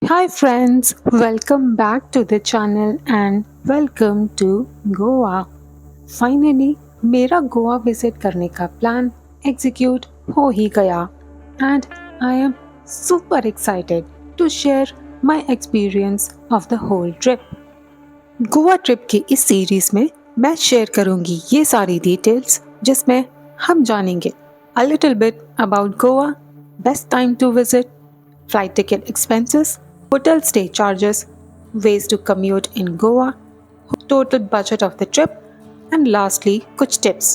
Hi friends, welcome back to the channel and welcome to Goa. Finally, मेरा Goa visit करने का plan execute हो ही गया and I am super excited to share my experience of the whole trip. Goa trip की इस series में मैं share करूंगी ये सारी डिटेल्स जिसमें हम जानेंगे a little bit about Goa, best time to visit, flight ticket expenses, hotel stay charges, ways to commute in Goa, total budget of the trip, and lastly कुछ tips.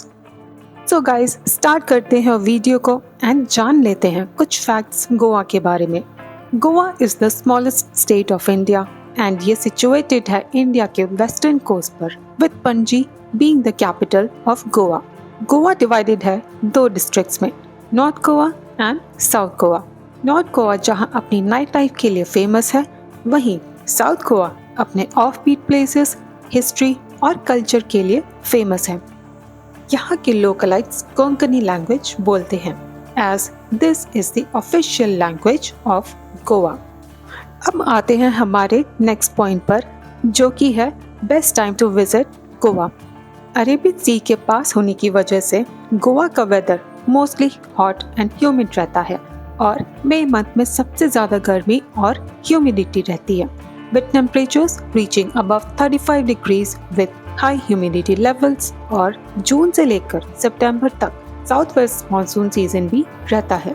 So guys, start करते हैं video को and जान लेते हैं कुछ facts Goa के बारे में. Goa is the smallest state of India and ये सिचुएटेड है इंडिया के वेस्टर्न कोस्ट पर with Panaji being the capital of Goa. Goa divided है दो डिस्ट्रिक्ट्स में, north Goa and south Goa. North Goa जहां अपनी नाइट लाइफ के लिए फेमस है, वहीं साउथ गोवा अपने ऑफ बीट प्लेसेस, हिस्ट्री और कल्चर के लिए फेमस है. यहाँ के लोकलाइट्स कोंकणी लैंग्वेज बोलते हैं as this is the official language of Goa. अब आते हैं हमारे नेक्स्ट पॉइंट पर, जो कि है best time to visit Goa. Arabian Sea के पास होने की वजह से गोवा का weather mostly hot and humid रहता है और मई मंथ में सबसे ज़्यादा गर्मी और ह्यूमिडिटी रहती है with temperatures reaching above 35 degrees with high humidity levels. और जून से लेकर सितंबर तक साउथ वेस्ट मानसून सीजन भी रहता है.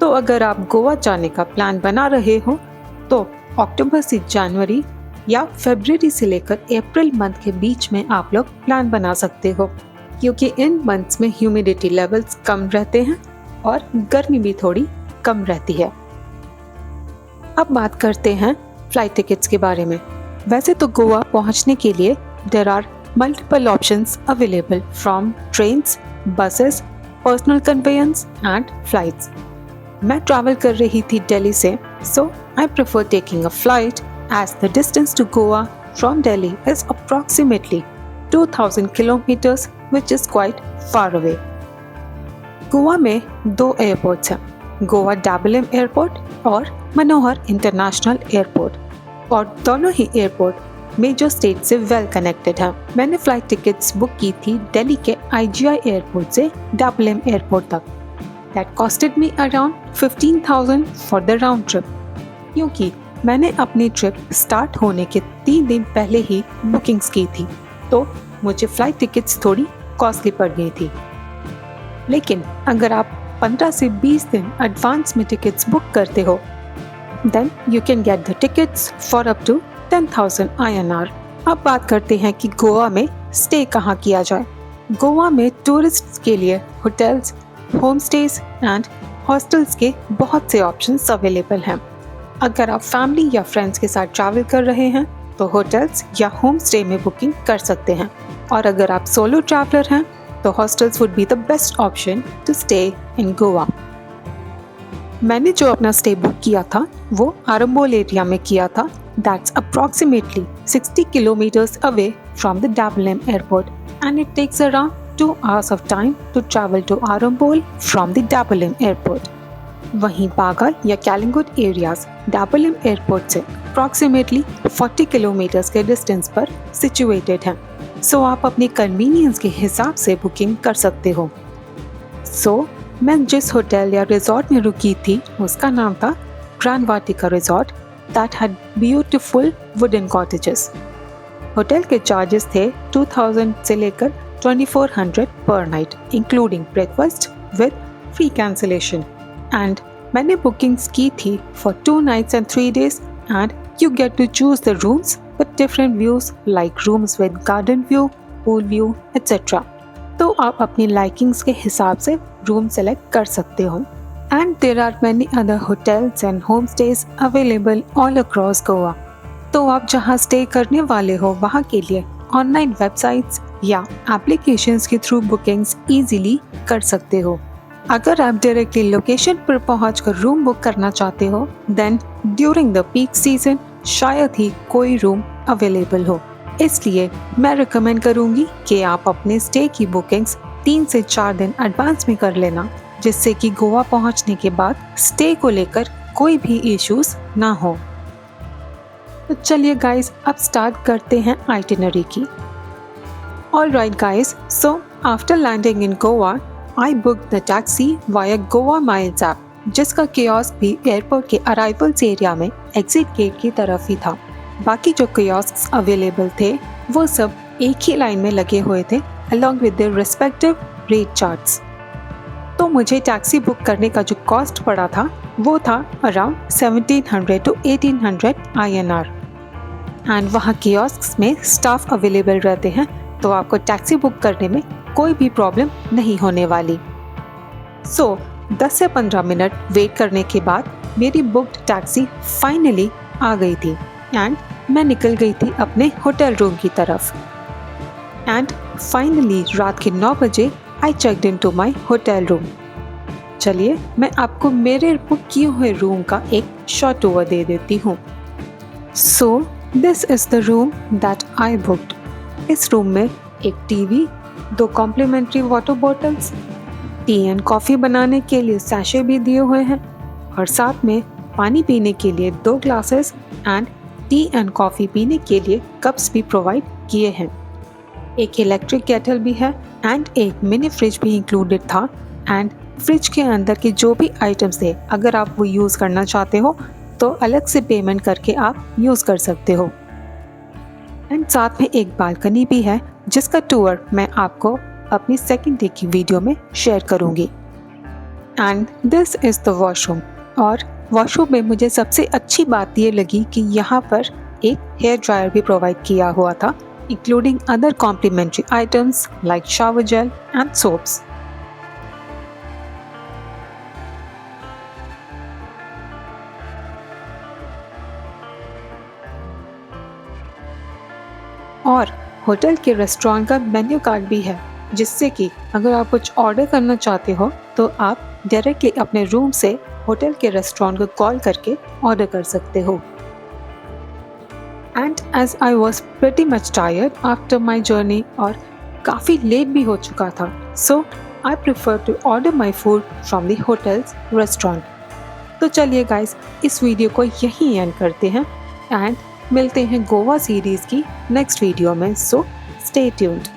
तो अगर आप गोवा जाने का प्लान बना रहे हो तो अक्टूबर से जनवरी या फरवरी से लेकर अप्रैल मंथ के बीच में आप लोग प्लान बना सकते हो, क्योंकि इन मंथ्स में ह्यूमिडिटी लेवल्स कम रहते हैं और गर्मी भी थोड़ी कम रहती है. अब बात करते हैं फ्लाइट टिकट्स के बारे में. वैसे तो गोवा पहुंचने के लिए there are multiple options available from trains, buses, personal conveyance and flights. मैं ट्रैवल कर रही थी दिल्ली से, so I prefer taking a flight as the distance to Goa from Delhi is approximately 2000 kilometres which is quite far away. Goa में दो airports हैं, Goa डैबलिम airport और मनोहर international airport, और दोनों ही एयरपोर्ट मेजर स्टेट से वेल कनेक्टेड हैं. मैंने फ्लाइट टिकट्स बुक की थी दिल्ली के IGI एयरपोर्ट से डैबलिम एयरपोर्ट तक. That costed me around 15,000 for the round trip, क्योंकि मैंने अपनी ट्रिप स्टार्ट होने के 3 दिन पहले ही बुकिंग्स की थी, तो मुझे फ्लाइट टिकट्स थोड़ी कॉस्टली पड़ गई थी. लेकिन अगर आप 15 से 20 दिन एडवांस में टिकट्स बुक करते हो, then you can get the tickets for up to 10,000 INR. अब बात करते हैं कि गोवा में स्टे कहाँ किया जाए. गोवा में टूरिस्ट्स के लिए hotels, home stage and hostels के बहुत से ऑप्शंस अवेलेबल हैं. अगर आप फैमिली या फ्रेंड्स के साथ ट्रैवल कर रहे हैं तो होटल्स या होम स्टे में बुकिंग कर सकते हैं, और अगर आप सोलो ट्रैवलर हैं तो hostels would be the best option to stay in Goa. मैंने जो अपना स्टे बुक किया था वो आरंबोल एरिया में किया था. That's approximately 60 kilometres away from the Dabolim airport and it takes around 2 hours of time to travel to Arambol from the Dabolim Airport. वहीं बागा या कैलिंगुड एरियाज डैबलिम एयरपोर्ट से अप्रॉक्सीमेटली 40 किलोमीटर्स के डिस्टेंस पर सिचुएटेड हैं, सो आप अपनी कन्वीनियंस के हिसाब से बुकिंग कर सकते हो. मैं जिस होटल या रिजॉर्ट में रुकी थी उसका नाम था grand Vatika resort that had beautiful wooden cottages. Hotel के चार्जेस थे 2000 से लेकर 2400 per night including breakfast with free cancellation. And मैंने बुकिंग्स की थी for 2 nights and 3 days and you get to choose the rooms with different views like rooms with garden view, pool view, etc. तो आप अपनी likings के हिसाब से room select कर सकते हो. And there are many other hotels and home stays available all across Goa. तो आप जहाँ स्टे करने वाले हो वहाँ के लिए ऑनलाइन वेबसाइट्स या एप्लीकेशंस के थ्रू बुकिंग्स इजीली कर सकते हो. अगर आप डायरेक्टली लोकेशन पर पहुँचकर रूम बुक करना चाहते हो, then during the peak season शायद ही कोई रूम अवेलेबल हो. इसलिए मैं रिकमेंड करूंगी कि आप अपने स्टे की बुकिंग्स 3 से 4 दिन एडवांस में कर लेना, जिससे कि गोवा पहुंचने के बाद स्टे को लेकर कोई भी इश्यूज ना हो. तो चलिए गाइस अब स्टार्ट करते हैं आइटिनरी की। Alright guys, so after landing in Goa, I booked the taxi via Goa Miles app, जिसका कियोस्क भी एयरपोर्ट के अराइवल्स एरिया में एग्जिट गेट की तरफ ही था। बाकी जो कियोस्क्स अवेलेबल थे वो सब एक ही लाइन में लगे हुए थे along with their respective rate charts। तो मुझे टैक्सी बुक करने का जो कॉस्ट पड़ा था वो था अराउंड 1700 to 1800 INR। एंड वहाँ कियोस्क्स में स्टाफ अवेलेबल रहते हैं, तो आपको टैक्सी बुक करने में कोई भी प्रॉब्लम नहीं होने वाली। सो 10 से 15 मिनट वेट करने के बाद मेरी बुक्ड टैक्सी फाइनली आ गई थी एंड मैं निकल गई थी अपने होटल रूम की तरफ। एंड फाइनली रात के 9 बजे I checked in to my hotel room. चलिए मैं आपको मेरे बुक किए हुए रूम का एक शॉर्ट ओवर दे देती हूँ। So this is the room that I booked. इस रूम में एक TV, 2 complimentary water bottles, tea and coffee बनाने के लिए सैशे भी दिए हुए हैं और साथ में पानी पीने के लिए 2 glasses and T and coffee पीने के लिए कप्स भी प्रोवाइड किए हैं। एक इलेक्ट्रिक केटल भी है एंड एक मिनी फ्रिज भी इंक्लूडेड था। एंड फ्रिज के अंदर के जो भी आइटम्स थे अगर आप वो यूज़ करना चाहते हो तो अलग से पेमेंट करके आप यूज़ कर सकते हो। एंड साथ में एक बालकनी भी है जिसका टूर मैं आपको अपनी सेकंड डे की वीडियो में शेयर करूंगी। And this is the washroom. और वॉशरूम में मुझे सबसे अच्छी बात ये लगी कि यहाँ पर एक हेयर ड्रायर भी प्रोवाइड किया हुआ था, including other complimentary items like shower gel and soaps. और होटल के रेस्टोरेंट का मेन्यू कार्ड भी है, जिससे कि अगर आप कुछ ऑर्डर करना चाहते हो तो आप डायरेक्टली अपने रूम से होटल के रेस्टोरेंट को कॉल करके ऑर्डर कर सकते हो। And as I was pretty much tired after my journey और काफ़ी लेट भी हो चुका था, so I prefer to order my food from the hotel's restaurant. तो चलिए गाइस इस वीडियो को यहीं एंड करते हैं एंड मिलते हैं गोवा सीरीज़ की नेक्स्ट वीडियो में। So stay tuned.